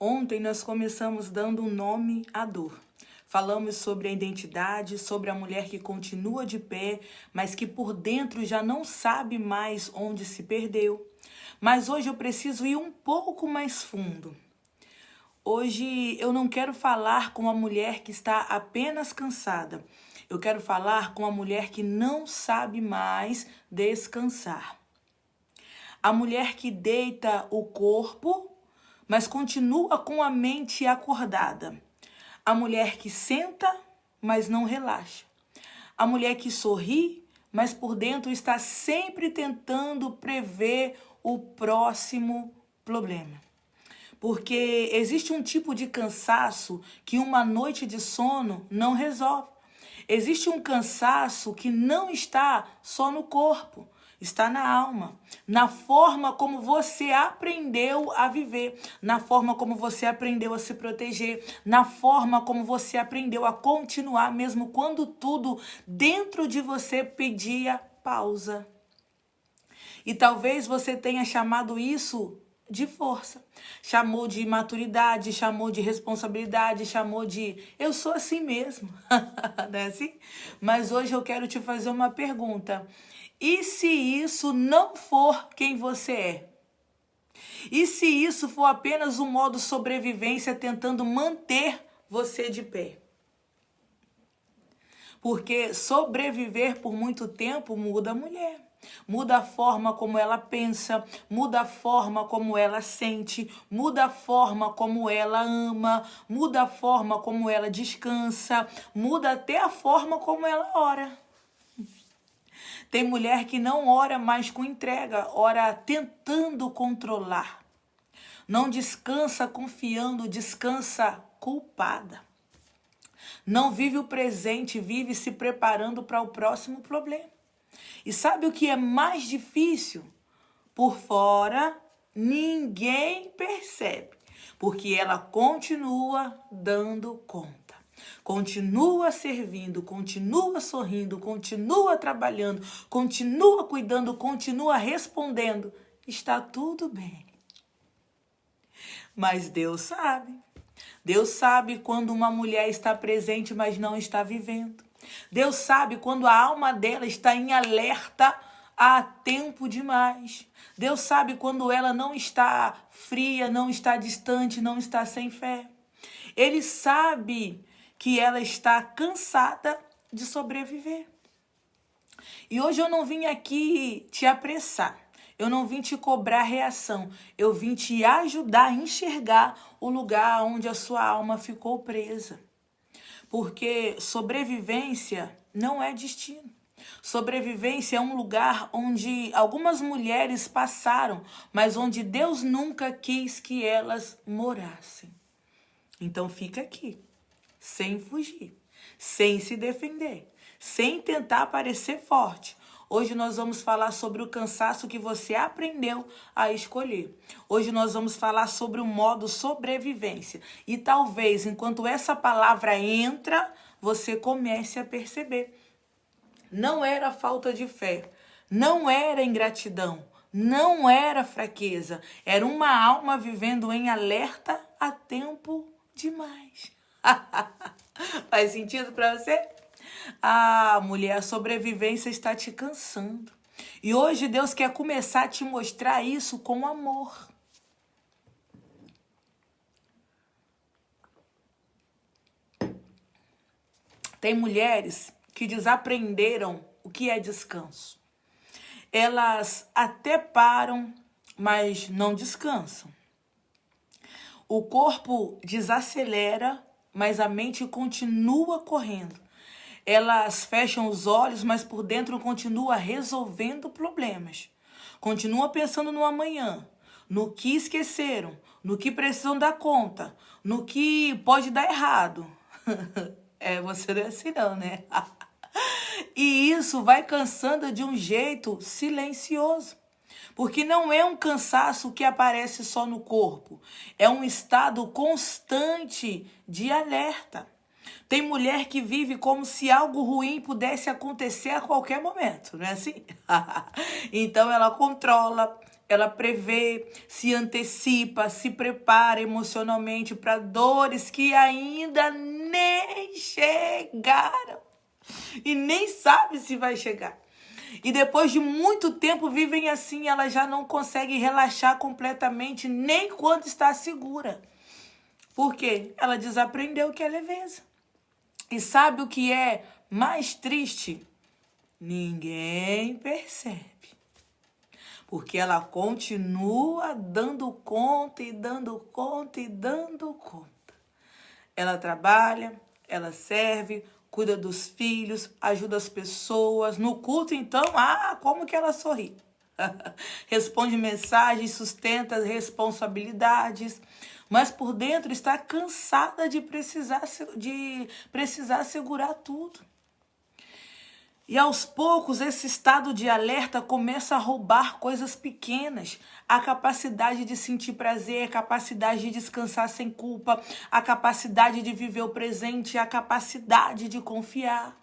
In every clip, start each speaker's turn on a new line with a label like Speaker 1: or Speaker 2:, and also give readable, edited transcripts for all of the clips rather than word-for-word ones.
Speaker 1: Ontem nós começamos dando um nome à dor. Falamos sobre a identidade, sobre a mulher que continua de pé, mas que por dentro já não sabe mais onde se perdeu. Mas hoje eu preciso ir um pouco mais fundo. Hoje eu não quero falar com a mulher que está apenas cansada. Eu quero falar com a mulher que não sabe mais descansar. A mulher que deita o corpo, mas continua com a mente acordada. A mulher que senta, mas não relaxa. A mulher que sorri, mas por dentro está sempre tentando prever o próximo problema. Porque existe um tipo de cansaço que uma noite de sono não resolve. Existe um cansaço que não está só no corpo, está na alma, na forma como você aprendeu a viver, na forma como você aprendeu a se proteger, na forma como você aprendeu a continuar mesmo quando tudo dentro de você pedia pausa. E talvez você tenha chamado isso de força, chamou de maturidade, chamou de responsabilidade, chamou de eu sou assim mesmo, não é assim? Mas hoje eu quero te fazer uma pergunta. E se isso não for quem você é? E se isso for apenas um modo sobrevivência tentando manter você de pé? Porque sobreviver por muito tempo muda a mulher. Muda a forma como ela pensa, muda a forma como ela sente, muda a forma como ela ama, muda a forma como ela descansa, muda até a forma como ela ora. Tem mulher que não ora mais com entrega, ora tentando controlar. Não descansa confiando, descansa culpada. Não vive o presente, vive se preparando para o próximo problema. E sabe o que é mais difícil? Por fora, ninguém percebe, porque ela continua dando conta. Continua servindo, continua sorrindo, continua trabalhando, continua cuidando, continua respondendo. Está tudo bem. Mas Deus sabe. Deus sabe quando uma mulher está presente, mas não está vivendo. Deus sabe quando a alma dela está em alerta há tempo demais. Deus sabe quando ela não está fria, não está distante, não está sem fé. Ele sabe que ela está cansada de sobreviver. E hoje eu não vim aqui te apressar. Eu não vim te cobrar reação. Eu vim te ajudar a enxergar o lugar onde a sua alma ficou presa. Porque sobrevivência não é destino. Sobrevivência é um lugar onde algumas mulheres passaram, mas onde Deus nunca quis que elas morassem. Então fica aqui, sem fugir, sem se defender, sem tentar parecer forte. Hoje nós vamos falar sobre o cansaço que você aprendeu a escolher. Hoje nós vamos falar sobre o modo sobrevivência. E talvez, enquanto essa palavra entra, você comece a perceber. Não era falta de fé, não era ingratidão, não era fraqueza. Era uma alma vivendo em alerta há tempo demais. Faz sentido para você? Ah, mulher, a sobrevivência está te cansando. E hoje Deus quer começar a te mostrar isso com amor. Tem mulheres que desaprenderam o que é descanso. Elas até param, mas não descansam. O corpo desacelera, mas a mente continua correndo. Elas fecham os olhos, mas por dentro continua resolvendo problemas. Continua pensando no amanhã, no que esqueceram, no que precisam dar conta, no que pode dar errado. Você não é assim não, né? E isso vai cansando de um jeito silencioso. Porque não é um cansaço que aparece só no corpo. É um estado constante de alerta. Tem mulher que vive como se algo ruim pudesse acontecer a qualquer momento, não é assim? Então ela controla, ela prevê, se antecipa, se prepara emocionalmente para dores que ainda nem chegaram e nem sabe se vai chegar. E depois de muito tempo vivem assim, ela já não consegue relaxar completamente nem quando está segura. Por quê? Ela desaprendeu o que é leveza. E sabe o que é mais triste? Ninguém percebe. Porque ela continua dando conta e dando conta e dando conta. Ela trabalha, ela serve, cuida dos filhos, ajuda as pessoas. No culto, então, como que ela sorri. Responde mensagens, sustenta as responsabilidades. Mas por dentro está cansada de precisar segurar tudo. E aos poucos esse estado de alerta começa a roubar coisas pequenas. A capacidade de sentir prazer, a capacidade de descansar sem culpa, a capacidade de viver o presente, a capacidade de confiar.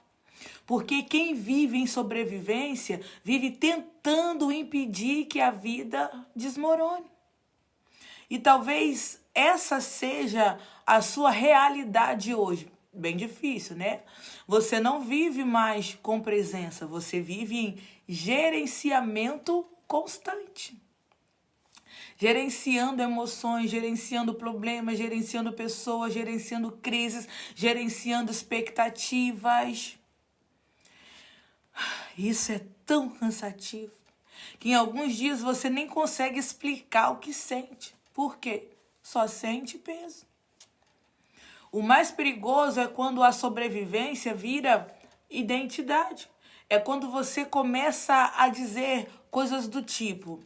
Speaker 1: Porque quem vive em sobrevivência vive tentando impedir que a vida desmorone. E talvez essa seja a sua realidade hoje. Bem difícil, né? Você não vive mais com presença, você vive em gerenciamento constante. Gerenciando emoções, gerenciando problemas, gerenciando pessoas, gerenciando crises, gerenciando expectativas. Isso é tão cansativo que em alguns dias você nem consegue explicar o que sente. Por quê? Só sente peso. O mais perigoso é quando a sobrevivência vira identidade. É quando você começa a dizer coisas do tipo: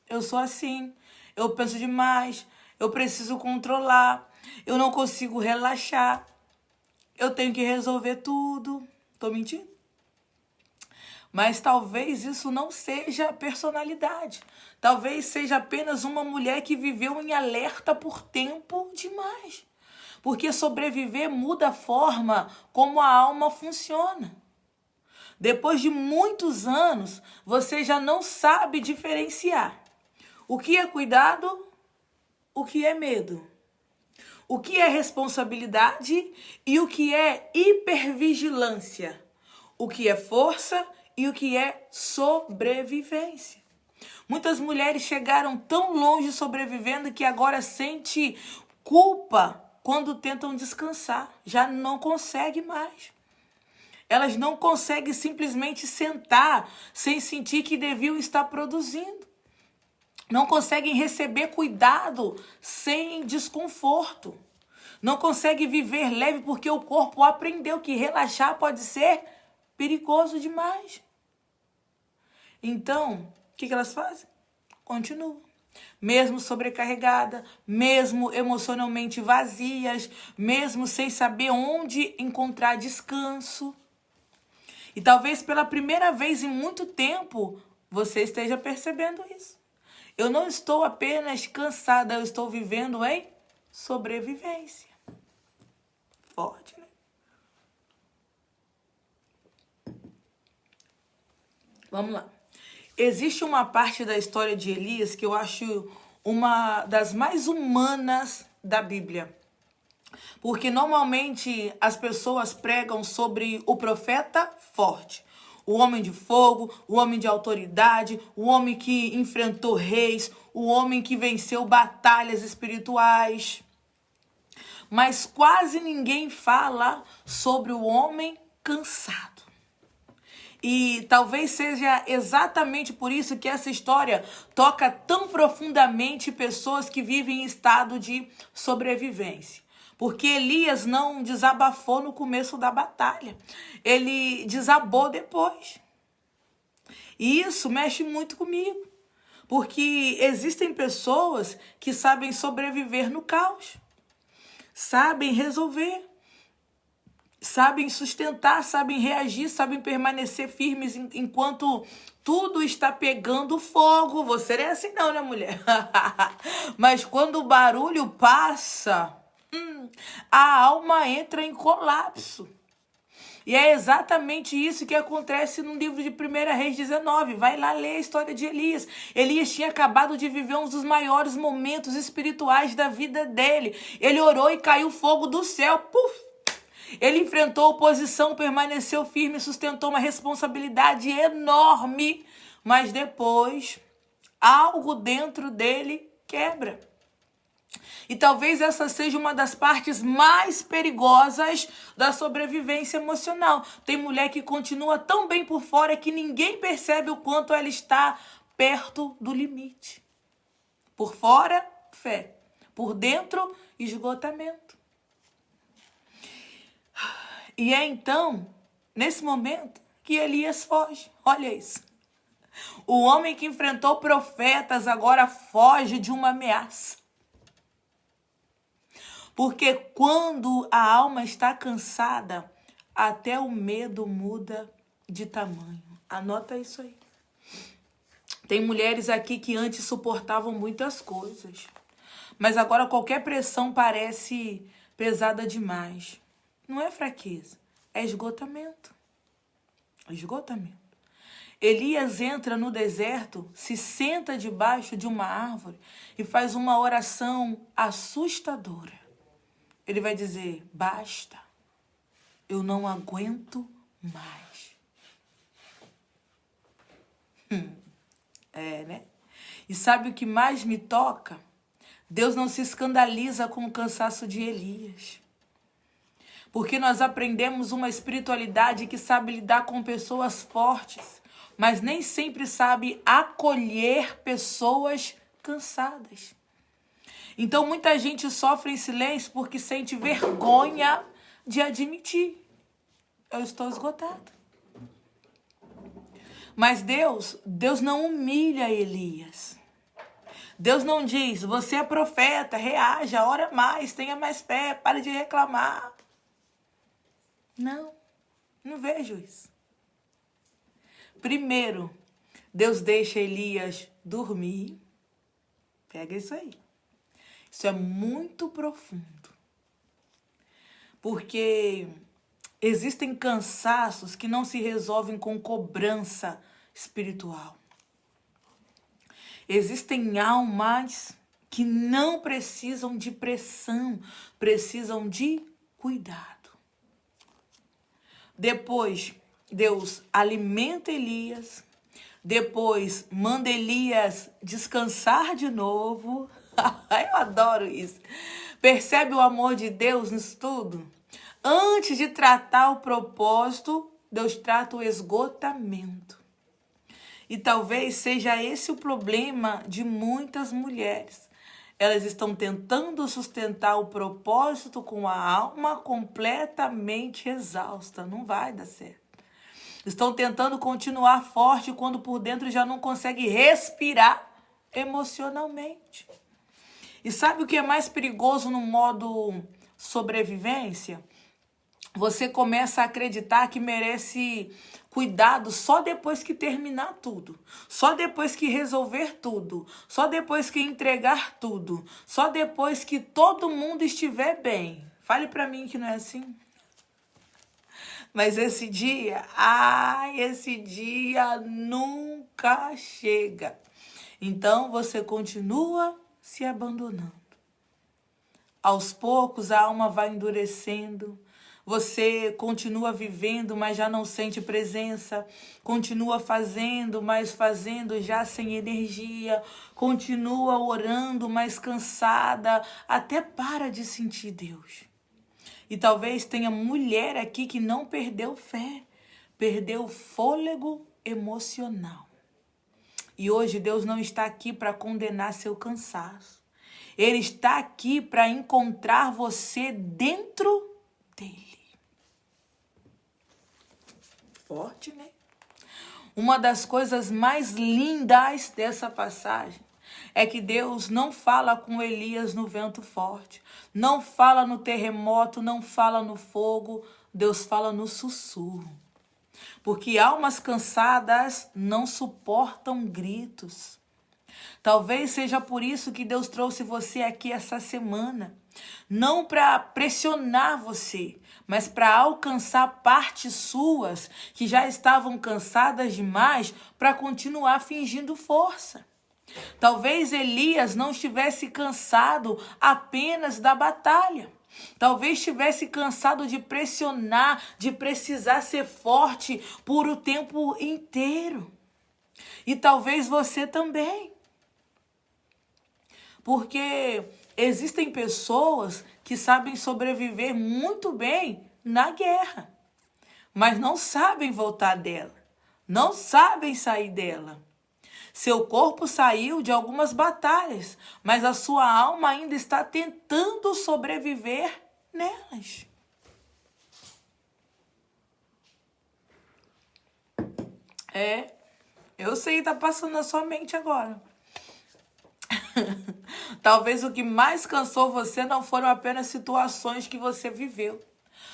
Speaker 1: eu sou assim, eu penso demais, eu preciso controlar, eu não consigo relaxar, eu tenho que resolver tudo. Tô mentindo? Mas talvez isso não seja personalidade. Talvez seja apenas uma mulher que viveu em alerta por tempo demais. Porque sobreviver muda a forma como a alma funciona. Depois de muitos anos, você já não sabe diferenciar o que é cuidado, o que é medo, o que é responsabilidade e o que é hipervigilância, o que é força e o que é sobrevivência. Muitas mulheres chegaram tão longe sobrevivendo que agora sente culpa quando tentam descansar. Já não conseguem mais. Elas não conseguem simplesmente sentar sem sentir que deviam estar produzindo. Não conseguem receber cuidado sem desconforto. Não conseguem viver leve porque o corpo aprendeu que relaxar pode ser perigoso demais. Então, o que elas fazem? Continuam. Mesmo sobrecarregada, mesmo emocionalmente vazias, mesmo sem saber onde encontrar descanso. E talvez pela primeira vez em muito tempo você esteja percebendo isso. Eu não estou apenas cansada, eu estou vivendo em sobrevivência. Forte, né? Vamos lá. Existe uma parte da história de Elias que eu acho uma das mais humanas da Bíblia. Porque normalmente as pessoas pregam sobre o profeta forte. O homem de fogo, o homem de autoridade, o homem que enfrentou reis, o homem que venceu batalhas espirituais. Mas quase ninguém fala sobre o homem cansado. E talvez seja exatamente por isso que essa história toca tão profundamente pessoas que vivem em estado de sobrevivência. Porque Elias não desabafou no começo da batalha. Ele desabou depois. E isso mexe muito comigo. Porque existem pessoas que sabem sobreviver no caos. Sabem resolver. Sabem sustentar, sabem reagir, sabem permanecer firmes enquanto tudo está pegando fogo. Você não é assim não, né, mulher? Mas quando o barulho passa, a alma entra em colapso. E é exatamente isso que acontece no livro de 1 Reis 19. Vai lá ler a história de Elias. Elias tinha acabado de viver um dos maiores momentos espirituais da vida dele. Ele orou e caiu fogo do céu. Puf! Ele enfrentou oposição, permaneceu firme, sustentou uma responsabilidade enorme. Mas depois, algo dentro dele quebra. E talvez essa seja uma das partes mais perigosas da sobrevivência emocional. Tem mulher que continua tão bem por fora que ninguém percebe o quanto ela está perto do limite. Por fora, fé. Por dentro, esgotamento. E é então, nesse momento, que Elias foge. Olha isso. O homem que enfrentou profetas agora foge de uma ameaça. Porque quando a alma está cansada, até o medo muda de tamanho. Anota isso aí. Tem mulheres aqui que antes suportavam muitas coisas, mas agora qualquer pressão parece pesada demais. Não é fraqueza, é esgotamento. Esgotamento. Elias entra no deserto, se senta debaixo de uma árvore e faz uma oração assustadora. Ele vai dizer, basta, eu não aguento mais. Né? E sabe o que mais me toca? Deus não se escandaliza com o cansaço de Elias. Porque nós aprendemos uma espiritualidade que sabe lidar com pessoas fortes, mas nem sempre sabe acolher pessoas cansadas. Então, muita gente sofre em silêncio porque sente vergonha de admitir. Eu estou esgotado. Mas Deus não humilha Elias. Deus não diz, você é profeta, reaja, ora mais, tenha mais fé, pare de reclamar. Não vejo isso. Primeiro, Deus deixa Elias dormir. Pega isso aí. Isso é muito profundo. Porque existem cansaços que não se resolvem com cobrança espiritual. Existem almas que não precisam de pressão, precisam de cuidado. Depois, Deus alimenta Elias. Depois, manda Elias descansar de novo. Eu adoro isso. Percebe o amor de Deus nisso tudo? Antes de tratar o propósito, Deus trata o esgotamento. E talvez seja esse o problema de muitas mulheres. Elas estão tentando sustentar o propósito com a alma completamente exausta. Não vai dar certo. Estão tentando continuar forte quando por dentro já não consegue respirar emocionalmente. E sabe o que é mais perigoso no modo sobrevivência? Você começa a acreditar que merece cuidado só depois que terminar tudo. Só depois que resolver tudo. Só depois que entregar tudo. Só depois que todo mundo estiver bem. Fale pra mim que não é assim. Mas esse dia nunca chega. Então você continua se abandonando. Aos poucos a alma vai endurecendo. Você continua vivendo, mas já não sente presença. Continua fazendo, mas fazendo já sem energia. Continua orando, mas cansada. Até para de sentir Deus. E talvez tenha mulher aqui que não perdeu fé. Perdeu fôlego emocional. E hoje Deus não está aqui para condenar seu cansaço. Ele está aqui para encontrar você dentro dele. Forte, né? Uma das coisas mais lindas dessa passagem é que Deus não fala com Elias no vento forte, não fala no terremoto, não fala no fogo, Deus fala no sussurro. Porque almas cansadas não suportam gritos. Talvez seja por isso que Deus trouxe você aqui essa semana. Não para pressionar você, mas para alcançar partes suas que já estavam cansadas demais para continuar fingindo força. Talvez Elias não estivesse cansado apenas da batalha. Talvez estivesse cansado de pressionar, de precisar ser forte por o tempo inteiro. E talvez você também. Porque existem pessoas que sabem sobreviver muito bem na guerra, mas não sabem voltar dela, não sabem sair dela. Seu corpo saiu de algumas batalhas, mas a sua alma ainda está tentando sobreviver nelas. Eu sei que está passando na sua mente agora. Talvez o que mais cansou você não foram apenas situações que você viveu.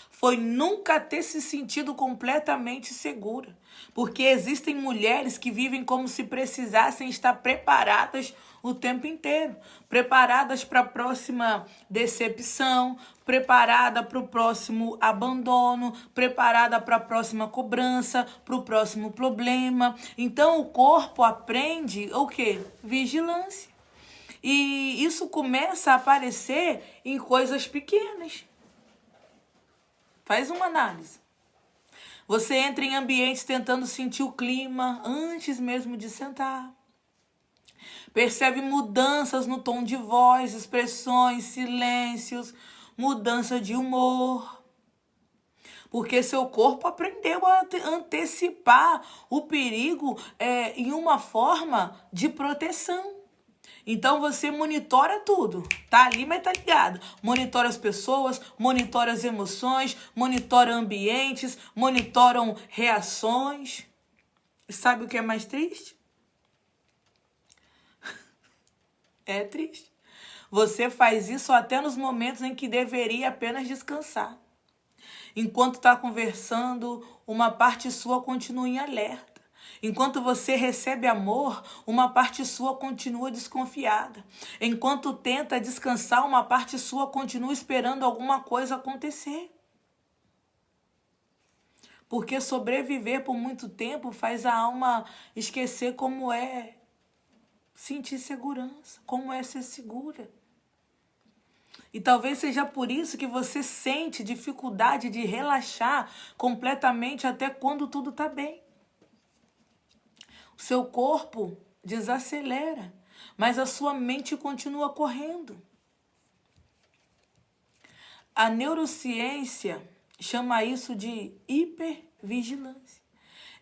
Speaker 1: Foi nunca ter se sentido completamente segura. Porque existem mulheres que vivem como se precisassem estar preparadas o tempo inteiro. Preparadas para a próxima decepção, preparada para o próximo abandono, preparada para a próxima cobrança, para o próximo problema. Então o corpo aprende o quê? Vigilância. E isso começa a aparecer em coisas pequenas. Faz uma análise. Você entra em ambientes tentando sentir o clima antes mesmo de sentar. Percebe mudanças no tom de voz, expressões, silêncios, mudança de humor. Porque seu corpo aprendeu a antecipar o perigo em uma forma de proteção. Então você monitora tudo, tá ali, mas tá ligado. Monitora as pessoas, monitora as emoções, monitora ambientes, monitoram reações. E sabe o que é mais triste? É triste. Você faz isso até nos momentos em que deveria apenas descansar. Enquanto está conversando, uma parte sua continua em alerta. Enquanto você recebe amor, uma parte sua continua desconfiada. Enquanto tenta descansar, uma parte sua continua esperando alguma coisa acontecer. Porque sobreviver por muito tempo faz a alma esquecer como é sentir segurança, como é ser segura. E talvez seja por isso que você sente dificuldade de relaxar completamente até quando tudo está bem. O seu corpo desacelera, mas a sua mente continua correndo. A neurociência chama isso de hipervigilância.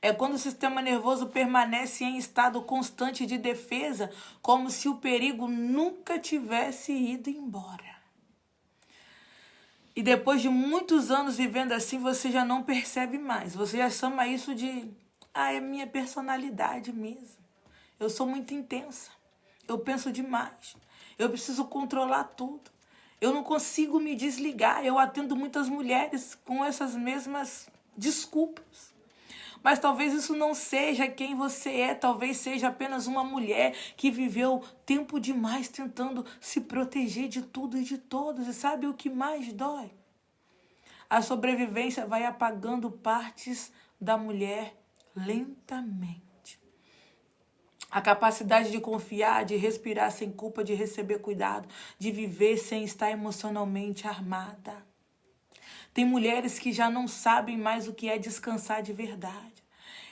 Speaker 1: É quando o sistema nervoso permanece em estado constante de defesa, como se o perigo nunca tivesse ido embora. E depois de muitos anos vivendo assim, você já não percebe mais. Você já chama isso de... é minha personalidade mesmo. Eu sou muito intensa. Eu penso demais. Eu preciso controlar tudo. Eu não consigo me desligar. Eu atendo muitas mulheres com essas mesmas desculpas. Mas talvez isso não seja quem você é. Talvez seja apenas uma mulher que viveu tempo demais tentando se proteger de tudo e de todos. E sabe o que mais dói? A sobrevivência vai apagando partes da mulher lentamente. A capacidade de confiar, de respirar sem culpa, de receber cuidado, de viver sem estar emocionalmente armada. Tem mulheres que já não sabem mais o que é descansar de verdade.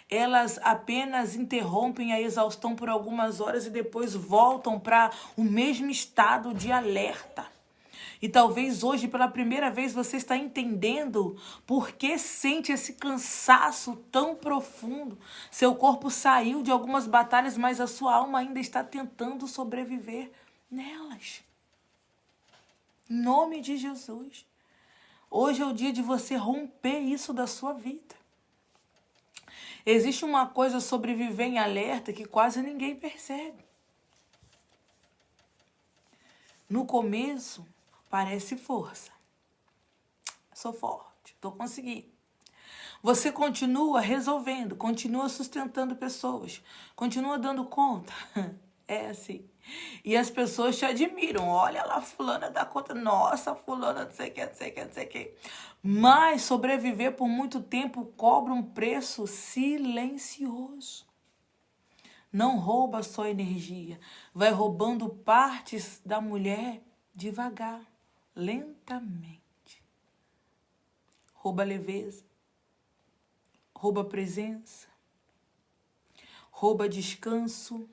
Speaker 1: Elas apenas interrompem a exaustão por algumas horas e depois voltam para o mesmo estado de alerta. E talvez hoje, pela primeira vez, você está entendendo por que sente esse cansaço tão profundo. Seu corpo saiu de algumas batalhas, mas a sua alma ainda está tentando sobreviver nelas. Em nome de Jesus. Hoje é o dia de você romper isso da sua vida. Existe uma coisa sobre viver em alerta que quase ninguém percebe. No começo, parece força. Sou forte, estou conseguindo. Você continua resolvendo, continua sustentando pessoas, continua dando conta. É assim. E as pessoas te admiram. Olha lá, fulana dá conta. Nossa, fulana não sei o que, não sei o que, não sei o que. Mas sobreviver por muito tempo cobra um preço silencioso. Não rouba só energia. Vai roubando partes da mulher devagar, lentamente. Rouba leveza. Rouba presença. Rouba descanso.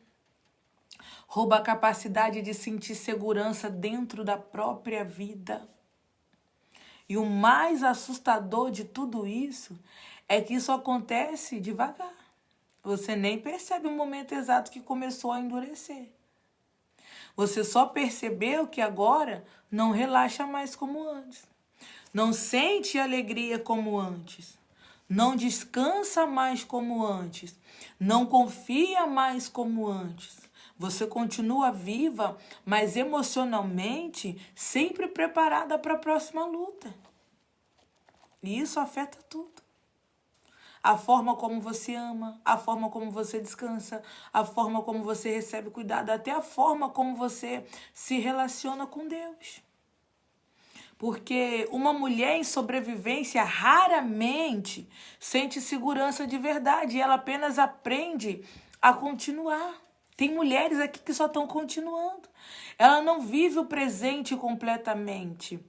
Speaker 1: Rouba a capacidade de sentir segurança dentro da própria vida. E o mais assustador de tudo isso é que isso acontece devagar. Você nem percebe o momento exato que começou a endurecer. Você só percebeu que agora não relaxa mais como antes. Não sente alegria como antes. Não descansa mais como antes. Não confia mais como antes. Você continua viva, mas emocionalmente sempre preparada para a próxima luta. E isso afeta tudo. A forma como você ama, a forma como você descansa, a forma como você recebe cuidado, até a forma como você se relaciona com Deus. Porque uma mulher em sobrevivência raramente sente segurança de verdade. Ela apenas aprende a continuar. Tem mulheres aqui que só estão continuando. Ela não vive o presente completamente.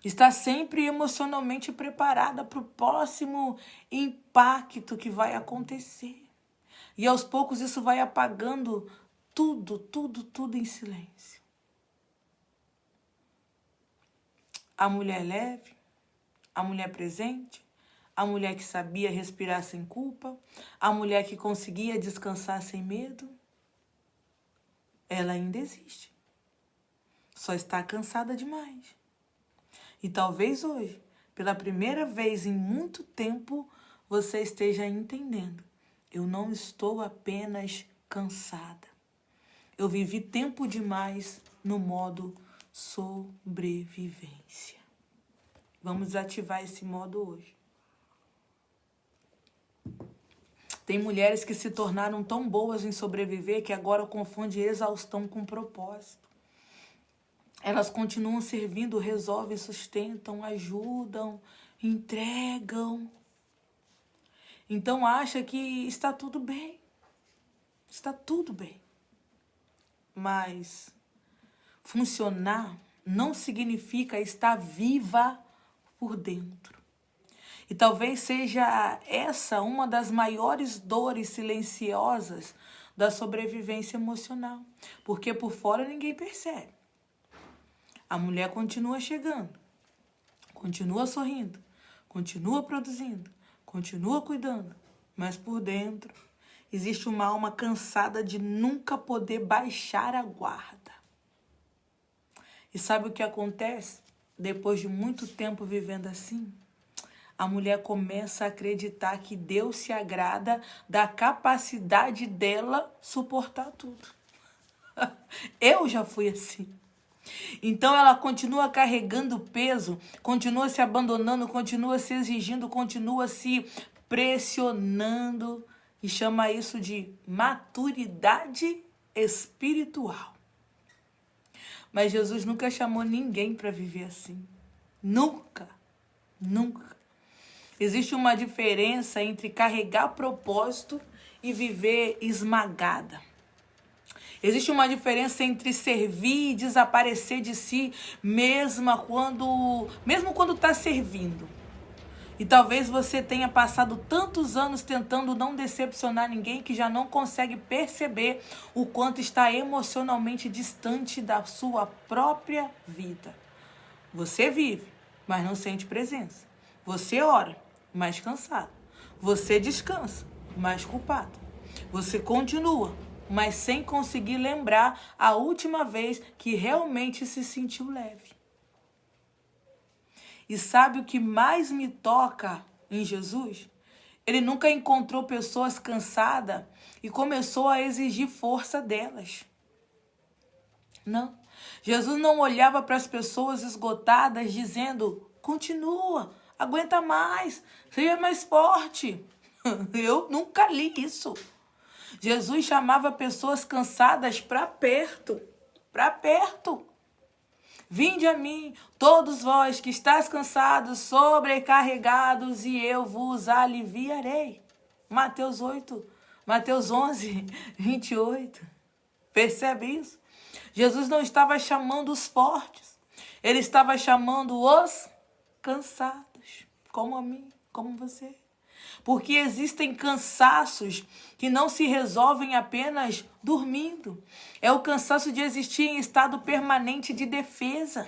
Speaker 1: Está sempre emocionalmente preparada para o próximo impacto que vai acontecer. E aos poucos isso vai apagando tudo em silêncio. A mulher leve, a mulher presente, a mulher que sabia respirar sem culpa, a mulher que conseguia descansar sem medo, ela ainda existe. Só está cansada demais. E talvez hoje, pela primeira vez em muito tempo, você esteja entendendo. Eu não estou apenas cansada. Eu vivi tempo demais no modo sobrevivência. Vamos desativar esse modo hoje. Tem mulheres que se tornaram tão boas em sobreviver que agora confundem exaustão com propósito. Elas continuam servindo, resolvem, sustentam, ajudam, entregam. Então acha que está tudo bem. Está tudo bem. Mas funcionar não significa estar viva por dentro. E talvez seja essa uma das maiores dores silenciosas da sobrevivência emocional. Porque por fora ninguém percebe. A mulher continua chegando, continua sorrindo, continua produzindo, continua cuidando. Mas por dentro existe uma alma cansada de nunca poder baixar a guarda. E sabe o que acontece? Depois de muito tempo vivendo assim, a mulher começa a acreditar que Deus se agrada da capacidade dela suportar tudo. Eu já fui assim. Então ela continua carregando peso, continua se abandonando, continua se exigindo, continua se pressionando e chama isso de maturidade espiritual. Mas Jesus nunca chamou ninguém para viver assim. Nunca. Existe uma diferença entre carregar propósito e viver esmagada. Existe uma diferença entre servir e desaparecer de si, mesmo quando está servindo. E talvez você tenha passado tantos anos tentando não decepcionar ninguém que já não consegue perceber o quanto está emocionalmente distante da sua própria vida. Você vive, mas não sente presença. Você ora, mas cansado. Você descansa, mas culpado. Você continua, mas sem conseguir lembrar a última vez que realmente se sentiu leve. E sabe o que mais me toca em Jesus? Ele nunca encontrou pessoas cansadas e começou a exigir força delas. Não. Jesus não olhava para as pessoas esgotadas dizendo, continua, aguenta mais, seja mais forte. Eu nunca li isso. Jesus chamava pessoas cansadas para perto, para perto. Vinde a mim, todos vós que estáis cansados, sobrecarregados, e eu vos aliviarei. Mateus 11, 28. Percebe isso? Jesus não estava chamando os fortes, ele estava chamando os cansados, como a mim, como você. Porque existem cansaços que não se resolvem apenas dormindo. É o cansaço de existir em estado permanente de defesa.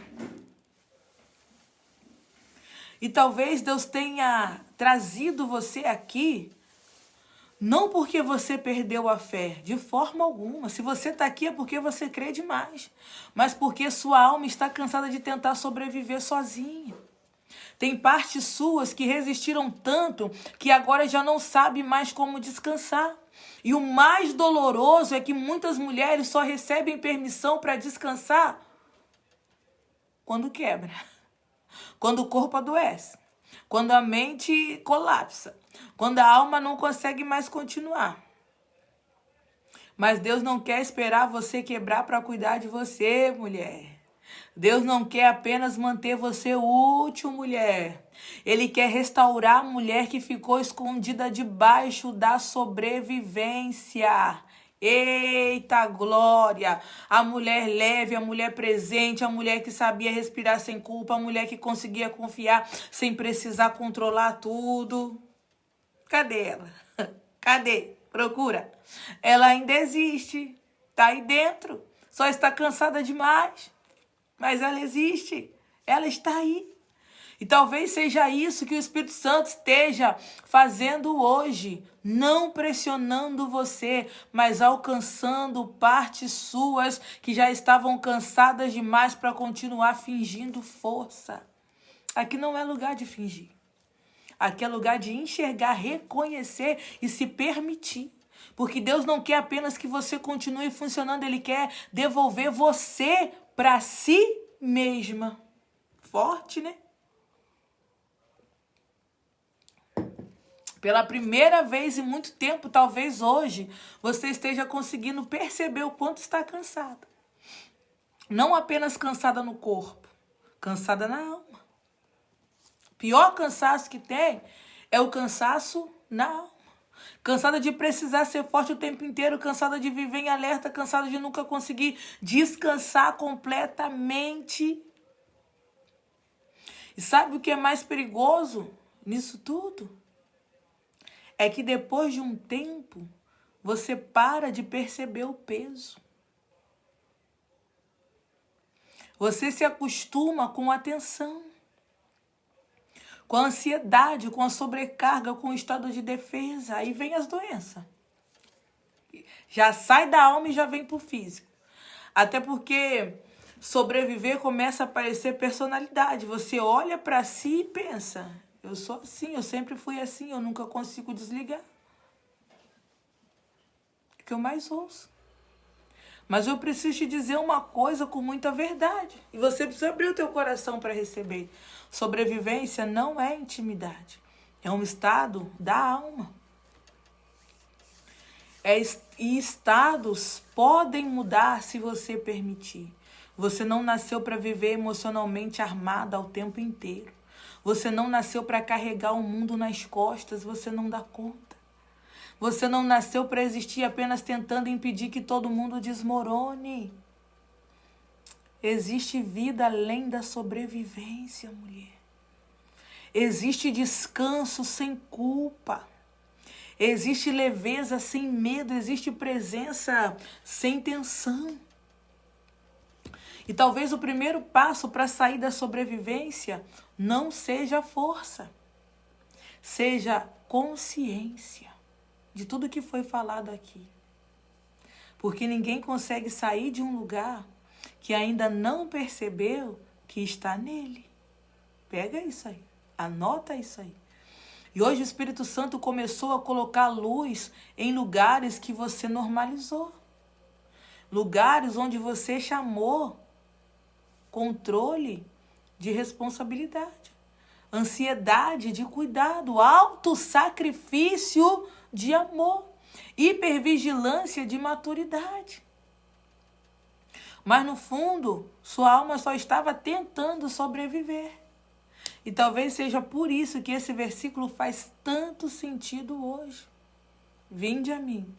Speaker 1: E talvez Deus tenha trazido você aqui, não porque você perdeu a fé, de forma alguma. Se você está aqui é porque você crê demais, mas porque sua alma está cansada de tentar sobreviver sozinha. Tem partes suas que resistiram tanto que agora já não sabe mais como descansar. E o mais doloroso é que muitas mulheres só recebem permissão para descansar quando quebra, quando o corpo adoece, quando a mente colapsa, quando a alma não consegue mais continuar. Mas Deus não quer esperar você quebrar para cuidar de você, mulher. Deus não quer apenas manter você útil, mulher. Ele quer restaurar a mulher que ficou escondida debaixo da sobrevivência. Eita glória! A mulher leve, a mulher presente, a mulher que sabia respirar sem culpa, a mulher que conseguia confiar sem precisar controlar tudo. Cadê ela? Cadê? Procura. Ela ainda existe. Tá aí dentro. Só está cansada demais. Mas ela existe. Ela está aí. E talvez seja isso que o Espírito Santo esteja fazendo hoje. Não pressionando você, mas alcançando partes suas que já estavam cansadas demais para continuar fingindo força. Aqui não é lugar de fingir. Aqui é lugar de enxergar, reconhecer e se permitir. Porque Deus não quer apenas que você continue funcionando, Ele quer devolver você para si mesma. Forte, né? Pela primeira vez em muito tempo, talvez hoje, você esteja conseguindo perceber o quanto está cansada. Não apenas cansada no corpo, cansada na alma. O pior cansaço que tem é o cansaço na alma. Cansada de precisar ser forte o tempo inteiro, cansada de viver em alerta, cansada de nunca conseguir descansar completamente. E sabe o que é mais perigoso nisso tudo? É que depois de um tempo, você para de perceber o peso. Você se acostuma com a tensão, com a ansiedade, com a sobrecarga, com o estado de defesa. Aí vem as doenças. Já sai da alma e já vem pro físico. Até porque sobreviver começa a aparecer personalidade. Você olha para si e pensa, eu sou assim, eu sempre fui assim, eu nunca consigo desligar. É o que eu mais ouço. Mas eu preciso te dizer uma coisa com muita verdade. E você precisa abrir o teu coração para receber. Sobrevivência não é intimidade. É um estado da alma. E estados podem mudar se você permitir. Você não nasceu para viver emocionalmente armada o tempo inteiro. Você não nasceu para carregar o mundo nas costas. Você não dá conta. Você não nasceu para existir apenas tentando impedir que todo mundo desmorone. Existe vida além da sobrevivência, mulher. Existe descanso sem culpa. Existe leveza sem medo. Existe presença sem tensão. E talvez o primeiro passo para sair da sobrevivência não seja força. Seja consciência de tudo que foi falado aqui. Porque ninguém consegue sair de um lugar que ainda não percebeu que está nele. Pega isso aí, anota isso aí. E hoje o Espírito Santo começou a colocar luz em lugares que você normalizou. Lugares onde você chamou controle de responsabilidade, ansiedade de cuidado, autossacrifício de amor. hipervigilância de maturidade. Mas no fundo, sua alma só estava tentando sobreviver. E talvez seja por isso que esse versículo faz tanto sentido hoje. Vinde a mim,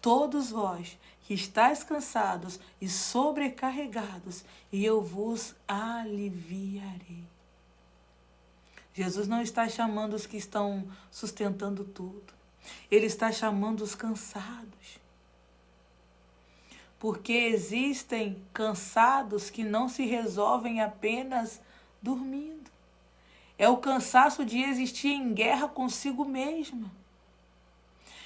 Speaker 1: todos vós que estáis cansados e sobrecarregados, e eu vos aliviarei. Jesus não está chamando os que estão sustentando tudo. Ele está chamando os cansados. Porque existem cansados que não se resolvem apenas dormindo. É o cansaço de existir em guerra consigo mesma.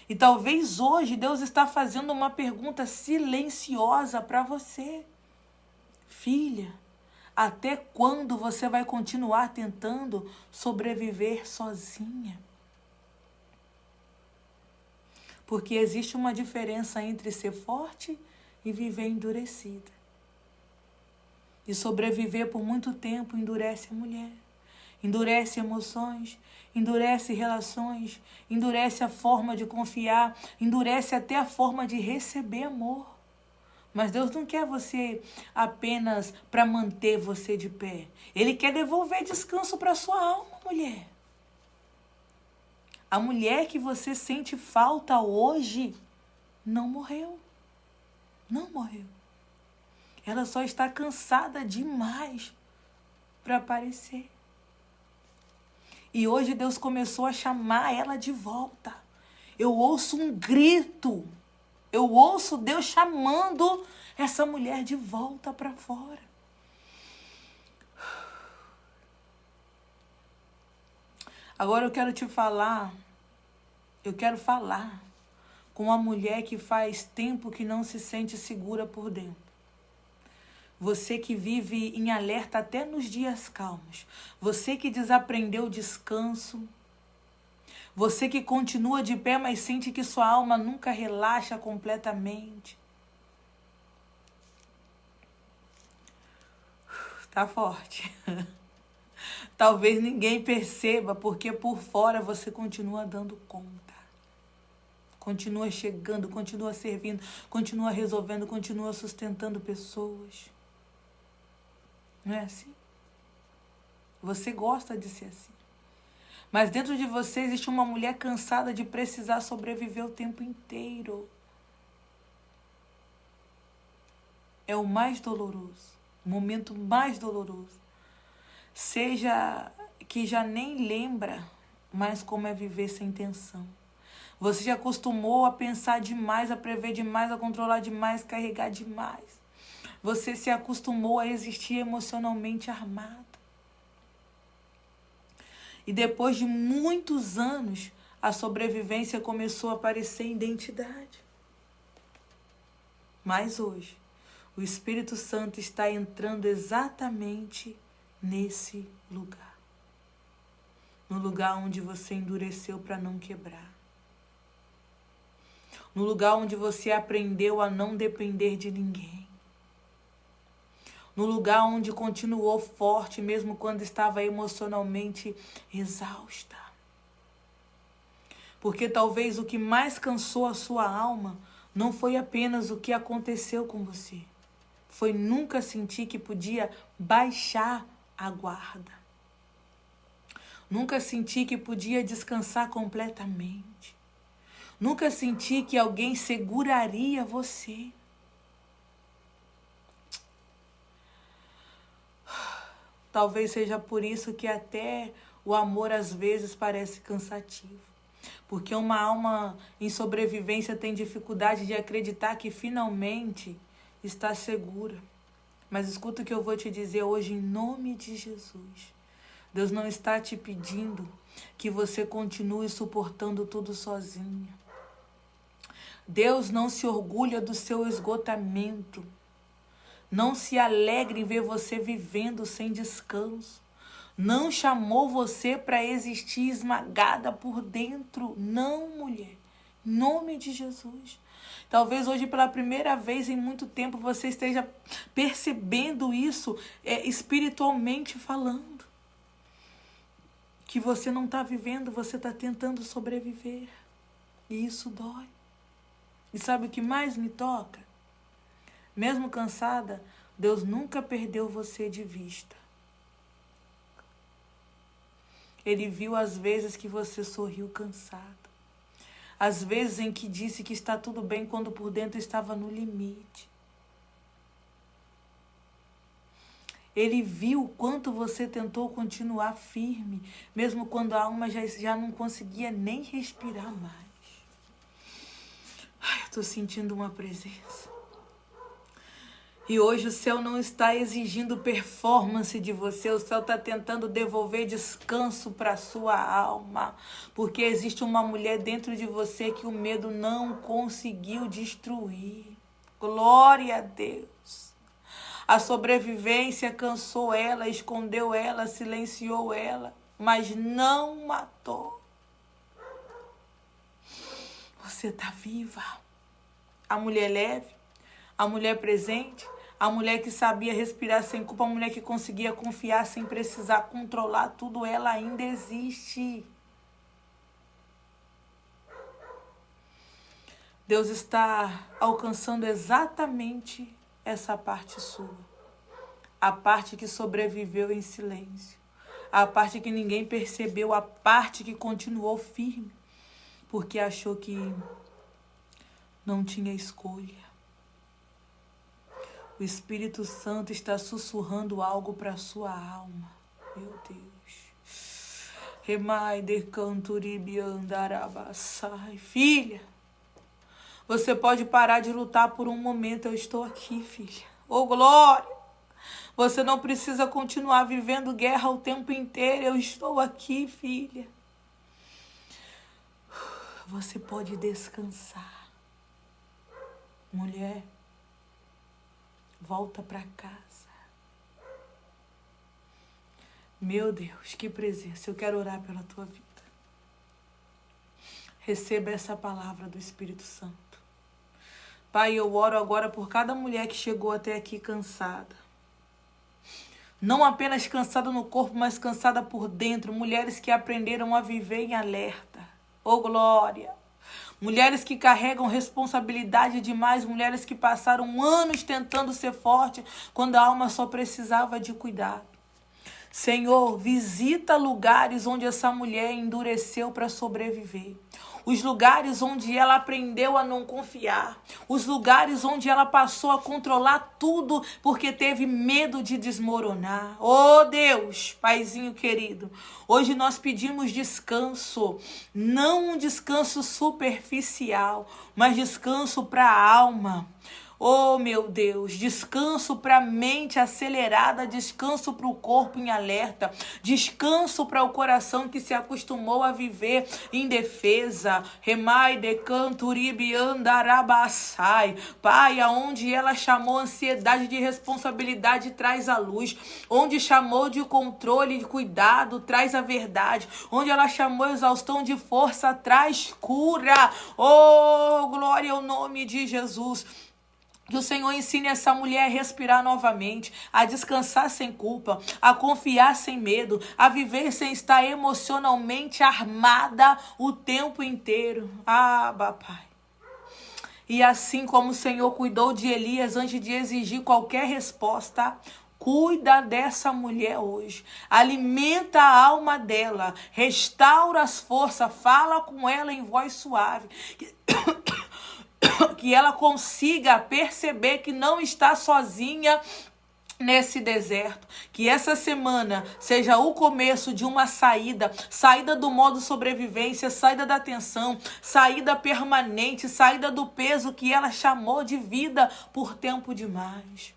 Speaker 1: E talvez hoje Deus está fazendo uma pergunta silenciosa para você. Filha, até quando você vai continuar tentando sobreviver sozinha? Porque existe uma diferença entre ser forte e viver endurecida. E sobreviver por muito tempo endurece a mulher. Endurece emoções, endurece relações, endurece a forma de confiar, endurece até a forma de receber amor. Mas Deus não quer você apenas para manter você de pé. Ele quer devolver descanso para sua alma, mulher. A mulher que você sente falta hoje não morreu. Não morreu. Ela só está cansada demais para aparecer. E hoje Deus começou a chamar ela de volta. Eu ouço um grito. Eu ouço Deus chamando essa mulher de volta para fora. Agora eu quero falar com uma mulher que faz tempo que não se sente segura por dentro. Você que vive em alerta até nos dias calmos. Você que desaprendeu o descanso. Você que continua de pé, mas sente que sua alma nunca relaxa completamente. Tá forte. Talvez ninguém perceba, porque por fora você continua dando conta. Continua chegando, continua servindo, continua resolvendo, continua sustentando pessoas. Não é assim? Você gosta de ser assim. Mas dentro de você existe uma mulher cansada de precisar sobreviver o tempo inteiro. É o mais doloroso. O momento mais doloroso. Seja que já nem lembra mais como é viver sem tensão. Você já acostumou a pensar demais, a prever demais, a controlar demais, carregar demais. Você se acostumou a existir emocionalmente armado. E depois de muitos anos, a sobrevivência começou a aparecer em identidade. Mas hoje, o Espírito Santo está entrando exatamente nesse lugar. No lugar onde você endureceu para não quebrar. No lugar onde você aprendeu a não depender de ninguém. No lugar onde continuou forte mesmo quando estava emocionalmente exausta. Porque talvez o que mais cansou a sua alma não foi apenas o que aconteceu com você. Foi nunca sentir que podia baixar a guarda. Nunca sentir que podia descansar completamente. Nunca sentir que alguém seguraria você. Talvez seja por isso que até o amor às vezes parece cansativo. Porque uma alma em sobrevivência tem dificuldade de acreditar que finalmente está segura. Mas escuta o que eu vou te dizer hoje em nome de Jesus. Deus não está te pedindo que você continue suportando tudo sozinha. Deus não se orgulha do seu esgotamento. Não se alegre em ver você vivendo sem descanso. Não chamou você para existir esmagada por dentro. Não, mulher. Em nome de Jesus. Talvez hoje, pela primeira vez em muito tempo, você esteja percebendo isso espiritualmente falando. Que você não está vivendo, você está tentando sobreviver. E isso dói. E sabe o que mais me toca? Mesmo cansada, Deus nunca perdeu você de vista. Ele viu as vezes que você sorriu cansado. As vezes em que disse que está tudo bem quando por dentro estava no limite. Ele viu o quanto você tentou continuar firme, mesmo quando a alma já não conseguia nem respirar mais. Ai, eu estou sentindo uma presença. E hoje o céu não está exigindo performance de você, o céu está tentando devolver descanso para a sua alma. Porque existe uma mulher dentro de você que o medo não conseguiu destruir. Glória a Deus. A sobrevivência cansou ela, escondeu ela, silenciou ela, mas não matou. Você está viva. A mulher leve, a mulher presente, a mulher que sabia respirar sem culpa, a mulher que conseguia confiar sem precisar controlar tudo, ela ainda existe. Deus está alcançando exatamente essa parte sua. A parte que sobreviveu em silêncio. A parte que ninguém percebeu, a parte que continuou firme, porque achou que não tinha escolha. O Espírito Santo está sussurrando algo para a sua alma. Meu Deus. Remai de canturibi andarabassai. Filha, você pode parar de lutar por um momento. Eu estou aqui, filha. Oh, glória. Você não precisa continuar vivendo guerra o tempo inteiro. Eu estou aqui, filha. Você pode descansar. Mulher, volta para casa. Meu Deus, que presença. Eu quero orar pela tua vida. Receba essa palavra do Espírito Santo. Pai, eu oro agora por cada mulher que chegou até aqui cansada. Não apenas cansada no corpo, mas cansada por dentro. Mulheres que aprenderam a viver em alerta. Oh, glória! Mulheres que carregam responsabilidade demais, mulheres que passaram anos tentando ser forte, quando a alma só precisava de cuidado. Senhor, visita lugares onde essa mulher endureceu para sobreviver. Os lugares onde ela aprendeu a não confiar. Os lugares onde ela passou a controlar tudo porque teve medo de desmoronar. Oh Deus, Paizinho querido, hoje nós pedimos descanso. Não um descanso superficial, mas descanso para a alma. Oh, meu Deus, descanso para a mente acelerada, descanso para o corpo em alerta, descanso para o coração que se acostumou a viver em defesa. Remai de canturibi andarabassai. Pai, aonde ela chamou ansiedade de responsabilidade, traz a luz. Onde chamou de controle, de cuidado, traz a verdade. Onde ela chamou exaustão de força, traz cura. Oh, glória ao nome de Jesus. Que o Senhor ensine essa mulher a respirar novamente, a descansar sem culpa, a confiar sem medo, a viver sem estar emocionalmente armada o tempo inteiro. Ah, papai. E assim como o Senhor cuidou de Elias antes de exigir qualquer resposta, cuida dessa mulher hoje. Alimenta a alma dela, restaura as forças, fala com ela em voz suave. Que ela consiga perceber que não está sozinha nesse deserto. Que essa semana seja o começo de uma saída do modo sobrevivência, saída da tensão, saída permanente, saída do peso que ela chamou de vida por tempo demais.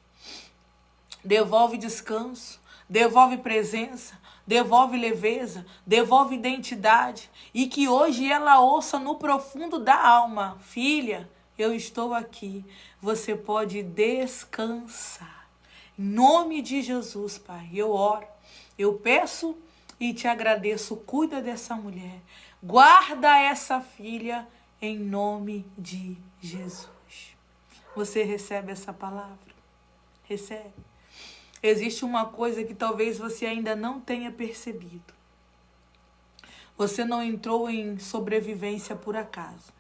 Speaker 1: Devolve descanso, devolve presença, devolve leveza, devolve identidade. E que hoje ela ouça no profundo da alma: filha, eu estou aqui, você pode descansar. Em nome de Jesus, Pai, eu oro, eu peço e te agradeço. Cuida dessa mulher, guarda essa filha em nome de Jesus. Você recebe essa palavra? Recebe. Existe uma coisa que talvez você ainda não tenha percebido. Você não entrou em sobrevivência por acaso.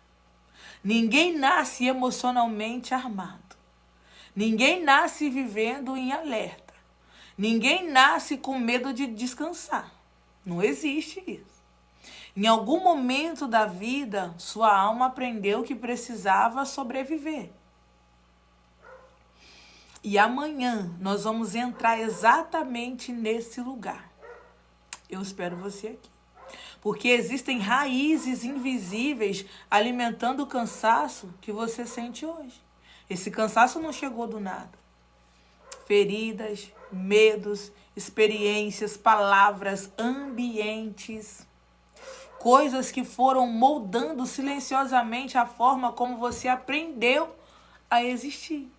Speaker 1: Ninguém nasce emocionalmente armado. Ninguém nasce vivendo em alerta. Ninguém nasce com medo de descansar. Não existe isso. Em algum momento da vida, sua alma aprendeu que precisava sobreviver. E amanhã nós vamos entrar exatamente nesse lugar. Eu espero você aqui. Porque existem raízes invisíveis alimentando o cansaço que você sente hoje. Esse cansaço não chegou do nada. Feridas, medos, experiências, palavras, ambientes, coisas que foram moldando silenciosamente a forma como você aprendeu a existir.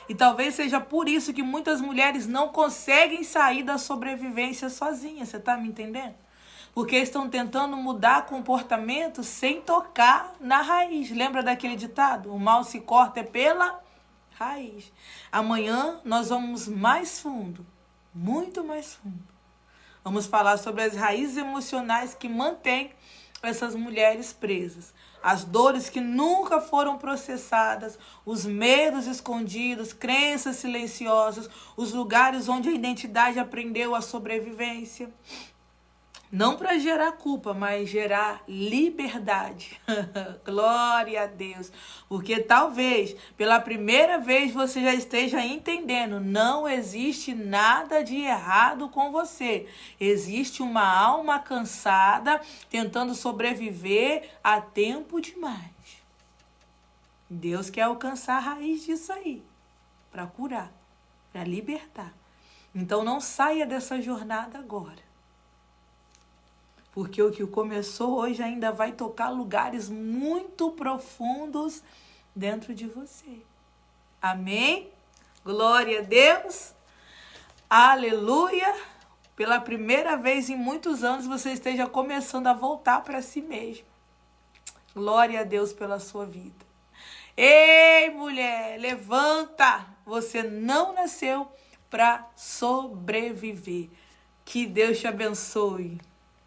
Speaker 1: E talvez seja por isso que muitas mulheres não conseguem sair da sobrevivência sozinhas. Você está me entendendo? Porque estão tentando mudar comportamento sem tocar na raiz. Lembra daquele ditado? O mal se corta pela raiz. Amanhã nós vamos mais fundo, muito mais fundo. Vamos falar sobre as raízes emocionais que mantêm essas mulheres presas. As dores que nunca foram processadas, os medos escondidos, crenças silenciosas, os lugares onde a identidade aprendeu a sobrevivência. Não para gerar culpa, mas gerar liberdade. Glória a Deus. Porque talvez, pela primeira vez, você já esteja entendendo. Não existe nada de errado com você. Existe uma alma cansada tentando sobreviver a tempo demais. Deus quer alcançar a raiz disso aí. Para curar, para libertar. Então não saia dessa jornada agora. Porque o que começou hoje ainda vai tocar lugares muito profundos dentro de você. Amém? Glória a Deus. Aleluia. Pela primeira vez em muitos anos você esteja começando a voltar para si mesmo. Glória a Deus pela sua vida. Ei, mulher, levanta. Você não nasceu para sobreviver. Que Deus te abençoe.